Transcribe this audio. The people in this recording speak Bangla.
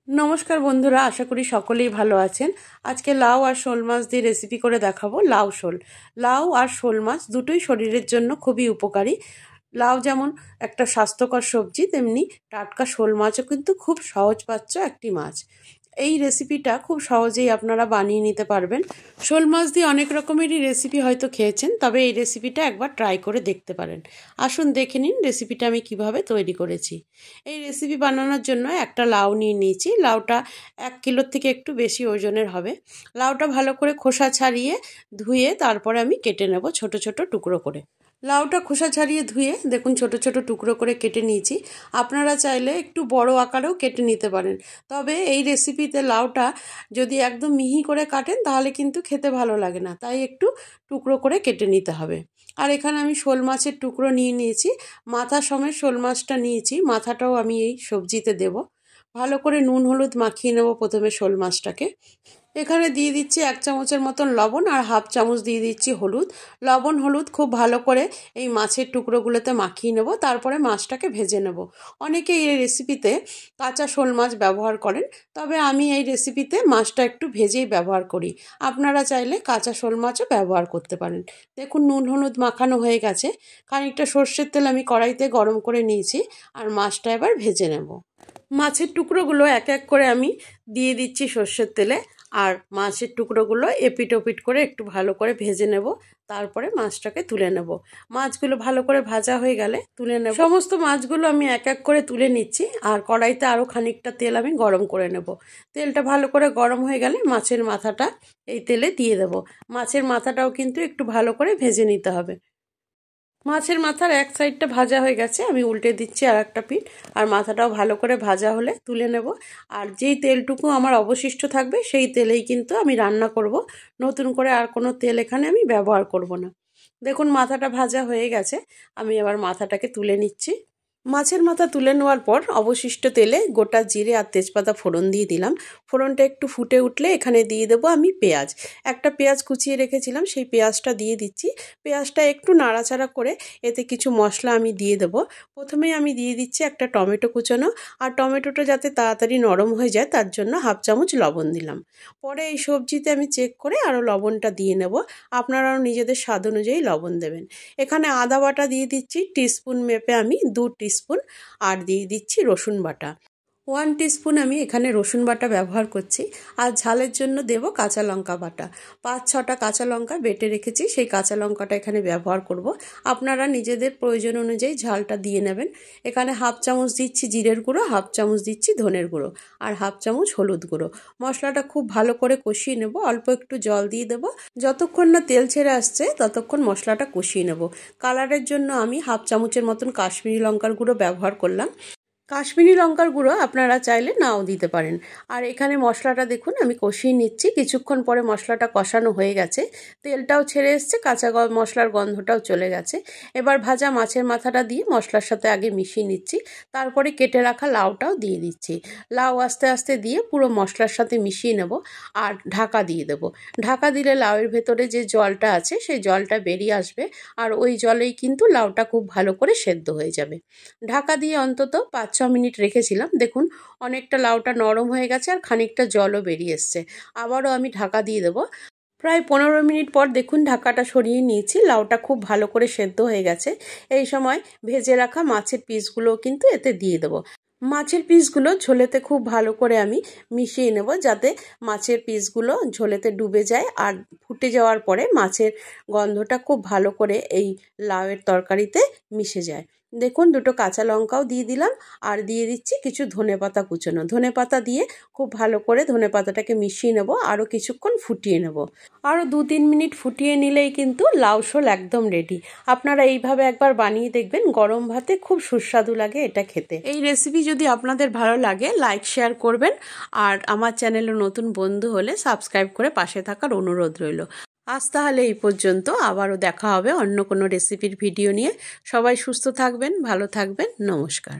নমস্কার বন্ধুরা, আশা করি সকলেই ভালো আছেন। আজকে লাউ আর শোল মাছ দিয়ে রেসিপি করে দেখাবো লাউ শোল। লাউ আর শোল মাছ দুটোই শরীরের জন্য খুবই উপকারী। লাউ যেমন একটা স্বাস্থ্যকর সবজি, তেমনি টাটকা শোল মাছও কিন্তু খুব সহজপাচ্য একটি মাছ। এই রেসিপিটা খুব সহজেই আপনারা বানিয়ে নিতে পারবেন। শোল মাছ দিয়ে অনেক রকমেরই রেসিপি হয়তো খেয়েছেন, তবে এই রেসিপিটা একবার ট্রাই করে দেখতে পারেন। আসুন দেখে নিন রেসিপিটা আমি কিভাবে তৈরি করেছি। এই রেসিপি বানানোর জন্য একটা লাউ নিয়ে নিয়েছি। লাউটা 1 কিলোর থেকে একটু বেশি ওজনের হবে। লাউটা ভালো করে খোসা ছাড়িয়ে ধুয়ে তারপরে আমি কেটে নেব ছোট ছোট টুকরো করে। লাউটা খোসা ছাড়িয়ে ধুয়ে দেখুন ছোট ছোট টুকরো করে কেটে নিয়েছি। আপনারা চাইলে একটু বড় আকারেও কেটে নিতে পারেন, তবে এই রেসিপিতে লাউটা যদি একদম মিহি করে কাটেন তাহলে কিন্তু খেতে ভালো লাগে না, তাই একটু টুকরো করে কেটে নিতে হবে। আর এখানে আমি শোল মাছের টুকরো নিয়ে নিয়েছি, মাথা সমেত শোল মাছটা নিয়েছি। মাথাটাও আমি এই সবজিতে দেব। ভালো করে নুন হলুদ মাখিয়ে নেব প্রথমে শোল মাছটাকে। এখানে দিয়ে দিচ্ছি 1 চামচের মতন লবণ আর 1/2 চামচ দিয়ে দিচ্ছি হলুদ। লবণ হলুদ খুব ভালো করে এই মাছের টুকরোগুলোতে মাখিয়ে নেব, তারপরে মাছটাকে ভেজে নেব। অনেকে এই রেসিপিতে কাঁচা শোল মাছ ব্যবহার করেন, তবে আমি এই রেসিপিতে মাছটা একটু ভেজেই ব্যবহার করি। আপনারা চাইলে কাঁচা শোল মাছও ব্যবহার করতে পারেন। দেখুন নুন হলুদ মাখানো হয়ে গেছে। খানিকটা সর্ষের তেল আমি কড়াইতে গরম করে নিয়েছি, আর মাছটা এবার ভেজে নেব। মাছের টুকরোগুলো এক এক করে আমি দিয়ে দিচ্ছি সর্ষের তেলে, আর মাছের টুকরোগুলো এপিট ওপিট করে একটু ভালো করে ভেজে নেব। তারপরে মাছটাকে তুলে নেব। মাছগুলো ভালো করে ভাজা হয়ে গেলে তুলে নেব। সমস্ত মাছগুলো আমি এক এক করে তুলে নিচ্ছি, আর কড়াইতে আরও খানিকটা তেল আমি গরম করে নেব। তেলটা ভালো করে গরম হয়ে গেলে মাছের মাথাটা এই তেলে দিয়ে দেব। মাছের মাথাটাও কিন্তু একটু ভালো করে ভেজে নিতে হবে। মাছের মাথার এক সাইডটা ভাজা হয়ে গেছে, আমি উল্টে দিচ্ছি আর একটা পিঠ। আর মাথাটাও ভালো করে ভাজা হলে তুলে নেব। আর যেই তেলটুকু আমার অবশিষ্ট থাকবে সেই তেলেই কিন্তু আমি রান্না করব। নতুন করে আর কোনো তেল এখানে আমি ব্যবহার করব না। দেখুন মাথাটা ভাজা হয়ে গেছে, আমি এবার মাথাটাকে তুলে নিচ্ছি। মাছের মাথা তুলে নেওয়ার পর অবশিষ্ট তেলে গোটা জিরে আর তেজপাতা ফোড়ন দিয়ে দিলাম। ফোড়নটা একটু ফুটে উঠলে এখানে দিয়ে দেবো আমি পেঁয়াজ। একটা পেঁয়াজ কুচিয়ে রেখেছিলাম, সেই পেঁয়াজটা দিয়ে দিচ্ছি। পেঁয়াজটা একটু নাড়াচাড়া করে এতে কিছু মশলা আমি দিয়ে দেবো। প্রথমেই আমি দিয়ে দিচ্ছি একটা টমেটো কুচানো, আর টমেটোটা যাতে তাড়াতাড়ি নরম হয়ে যায় তার জন্য 1/2 চামচ লবণ দিলাম। পরে এই সবজিতে আমি চেক করে আরও লবণটা দিয়ে নেব। আপনারাও নিজেদের স্বাদ অনুযায়ী লবণ দেবেন। এখানে আদা বাটা দিয়ে দিচ্ছি টিস্পুন মেপে আমি 2 টিস্পুন, আর দিয়ে দিচ্ছি রসুন বাটা 1 টিস্পুন। আমি এখানে রসুন বাটা ব্যবহার করছি। আর ঝালের জন্য দেব কাঁচা লঙ্কা বাটা 5-6টা কাঁচা লঙ্কা বেটে রেখেছি, সেই কাঁচা লঙ্কাটা এখানে ব্যবহার করব। আপনারা নিজেদের প্রয়োজন অনুযায়ী ঝালটা দিয়ে নেবেন। এখানে 1/2 চামচ দিচ্ছি জিরের গুঁড়ো, 1/2 চামচ দিচ্ছি ধনের গুঁড়ো, আর 1/2 চামচ হলুদ গুঁড়ো। মশলাটা খুব ভালো করে কষিয়ে নেব। অল্প একটু জল দিয়ে দেবো। যতক্ষণ না তেল ছেড়ে আসছে ততক্ষণ মশলাটা কষিয়ে নেব। কালারের জন্য আমি 1/2 চামচের মতন কাশ্মীরি লঙ্কার গুঁড়ো ব্যবহার করলাম। কাশ্মীরি লঙ্কার গুঁড়ো আপনারা চাইলে নাও দিতে পারেন। আর এখানে মশলাটা দেখুন আমি কষিয়ে নিচ্ছি। কিছুক্ষণ পরে মশলাটা কষানো হয়ে গেছে, তেলটাও ছেড়ে এসছে, কাঁচা মশলার গন্ধটাও চলে গেছে। এবার ভাজা মাছের মাথাটা দিয়ে মশলার সাথে আগে মিশিয়ে নিচ্ছি, তারপরে কেটে রাখা লাউটাও দিয়ে দিচ্ছি। লাউ আস্তে আস্তে দিয়ে পুরো মশলার সাথে মিশিয়ে নেব, আর ঢাকা দিয়ে দেব। ঢাকা দিলে লাউয়ের ভেতরে যে জলটা আছে সেই জলটা বেরিয়ে আসবে, আর ওই জলেই কিন্তু লাউটা খুব ভালো করে সেদ্ধ হয়ে যাবে। ঢাকা দিয়ে অন্তত 5-6 মিনিট রেখেছিলাম। দেখুন অনেকটা লাউটা নরম হয়ে গেছে, আর খানিকটা জলও বেরিয়ে এসছে। আবারও আমি ঢাকা দিয়ে দেবো। প্রায় 15 মিনিট পর দেখুন ঢাকাটা সরিয়ে নিয়েছি। লাউটা খুব ভালো করে সেদ্ধ হয়ে গেছে। এই সময় ভেজে রাখা মাছের পিসগুলোও কিন্তু এতে দিয়ে দেবো। মাছের পিসগুলো ঝোলেতে খুব ভালো করে আমি মিশিয়ে নেব, যাতে মাছের পিসগুলো ঝোলেতে ডুবে যায়। আর ফুটে যাওয়ার পরে মাছের গন্ধটা খুব ভালো করে এই লাউয়ের তরকারিতে মিশে যায়। দেখুন 2টো কাঁচা লঙ্কাও দিয়ে দিলাম, আর দিয়ে দিচ্ছি কিছু ধনেপাতা কুচোনো। ধনেপাতা দিয়ে খুব ভালো করে ধনেপাতাটাকে মিশিয়ে নেব, আরও কিছুক্ষণ ফুটিয়ে নেব। আরও 2-3 মিনিট ফুটিয়ে নিলেই কিন্তু লাউ শোল একদম রেডি। আপনারা এইভাবে একবার বানিয়ে দেখবেন, গরম ভাতে খুব সুস্বাদু লাগে এটা খেতে। এই রেসিপি যদি আপনাদের ভালো লাগে লাইক শেয়ার করবেন, আর আমার চ্যানেলে নতুন বন্ধু হলে সাবস্ক্রাইব করে পাশে থাকার অনুরোধ রইল। আজ তাহলে এই পর্যন্ত, আবারও দেখা হবে অন্য কোনো রেসিপির ভিডিও নিয়ে। সবাই সুস্থ থাকবেন, ভালো থাকবেন, নমস্কার।